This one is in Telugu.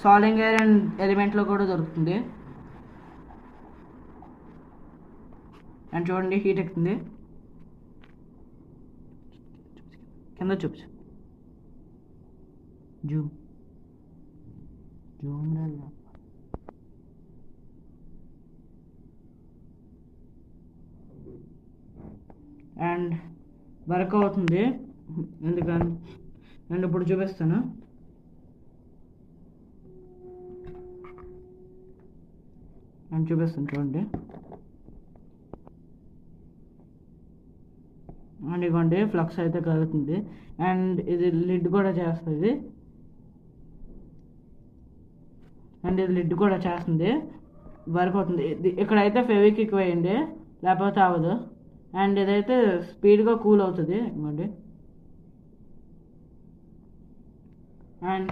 సాలింగ్ ఐరన్ ఎలిమెంట్లో కూడా దొరుకుతుంది. అండ్ చూడండి హీట్ ఎక్కుతుంది. కింద చూపించు. జూమ్ అండ్ వర్క్ అవుతుంది. ఎందుకని నేను ఇప్పుడు చూపిస్తాను. చూడండి. అండ్ ఇవ్వండి ఫ్లక్స్ అయితే కలుగుతుంది. అండ్ ఇది లిడ్ కూడా చేస్తుంది. వర్క్ అవుతుంది. ఇక్కడైతే ఫెవిక్విక్ వేయండి, లేకపోతే అవ్వదు. అండ్ ఇదైతే స్పీడ్గా కూల్ అవుతుంది. అండ్